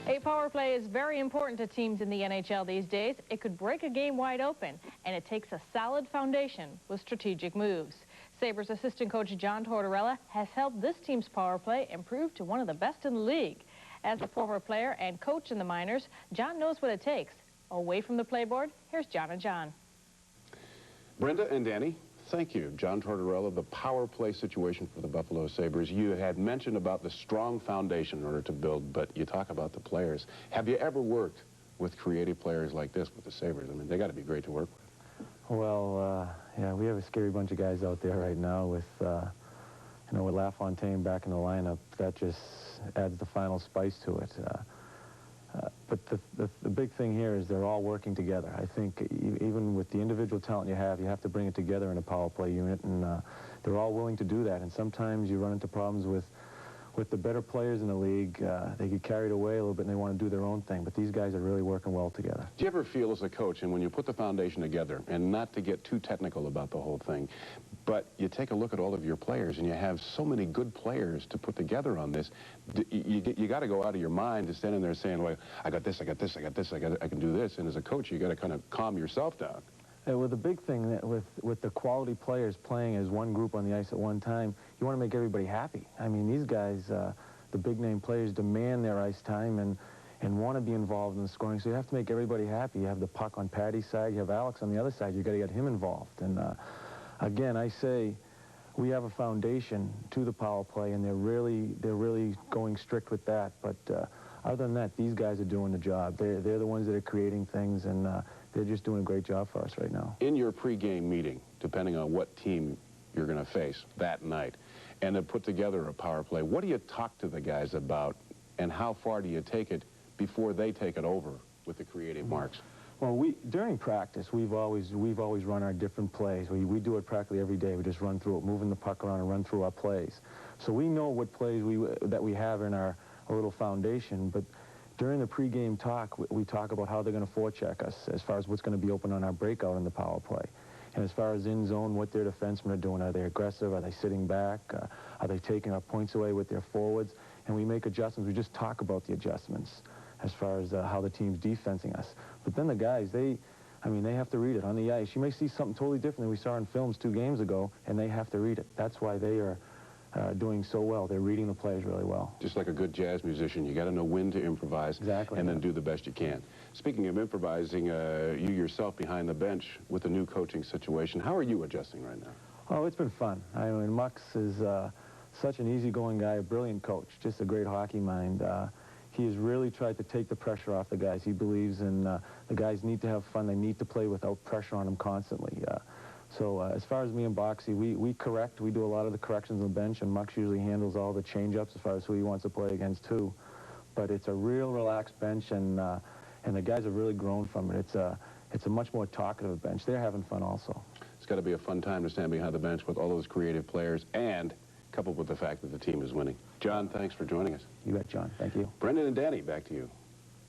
A power play is very important to teams in the NHL these days. It could break a game wide open, and it takes a solid foundation with strategic moves. Sabres assistant coach John Tortorella has helped this team's power play improve to one of the best in the league. As a former player and coach in the minors, John knows what it takes. Away from the playboard, here's John and John. Brenda and Danny, thank you. John Tortorella, the power play situation for the Buffalo Sabres. You had mentioned about the strong foundation in order to build, but you talk about the players. Have you ever worked with creative players like this with the Sabres? I mean, they got to be great to work with. Well, yeah, we have a scary bunch of guys out there right now with, you know, with LaFontaine back in the lineup. That just adds the final spice to it. But the big thing here is they're all working together. I think even with the individual talent you have to bring it together in a power play unit, and they're all willing to do that. And sometimes you run into problems with the better players in the league. They get carried away a little bit and they want to do their own thing, but these guys are really working well together. Do you ever feel as a coach, and when you put the foundation together, and not to get too technical about the whole thing, but you take a look at all of your players and you have so many good players to put together on this, you got to go out of your mind to stand in there saying, well, I got this, I got this, I got this, I can do this. And as a coach, you got to kind of calm yourself down. Well, the big thing that with the quality players playing as one group on the ice at one time, you want to make everybody happy. I mean, these guys, the big-name players, demand their ice time and want to be involved in the scoring, so you have to make everybody happy. You have the puck on Patty's side, you have Alex on the other side, you got to get him involved. And again, I say we have a foundation to the power play, and they're really going strict with that. But other than that, these guys are doing the job. They're the ones that are creating things, and they're just doing a great job for us right now. In your pregame meeting, depending on what team you're going to face that night, and to put together a power play, what do you talk to the guys about, and how far do you take it before they take it over with the creative marks? Well, during practice, we've always run our different plays. We do it practically every day. We just run through it, moving the puck around and run through our plays. So we know what plays that we have in our little foundation, but during the pregame talk, we talk about how they're going to forecheck us as far as what's going to be open on our breakout in the power play. And as far as in zone, what their defensemen are doing. Are they aggressive? Are they sitting back? Are they taking our points away with their forwards? And we make adjustments. We just talk about the adjustments as far as how the team's defensing us. But then the guys, they have to read it on the ice. You may see something totally different than we saw in films 2 games ago, and they have to read it. That's why they are doing so well. They're reading the plays really well. Just like a good jazz musician, you got to know when to improvise. Exactly, and then do the best you can. Speaking of improvising, you yourself behind the bench with the new coaching situation, how are you adjusting right now? Oh, it's been fun. I mean, Mux is such an easygoing guy, a brilliant coach, just a great hockey mind. He has really tried to take the pressure off the guys. He believes in the guys need to have fun. They need to play without pressure on them constantly. So as far as me and Boxy, we correct. We do a lot of the corrections on the bench, and Mux usually handles all the change-ups as far as who he wants to play against too. But it's a real relaxed bench, and the guys have really grown from it. It's a much more talkative bench. They're having fun also. It's got to be a fun time to stand behind the bench with all those creative players, and coupled with the fact that the team is winning. John, thanks for joining us. You bet, John. Thank you. Brendan and Danny, back to you.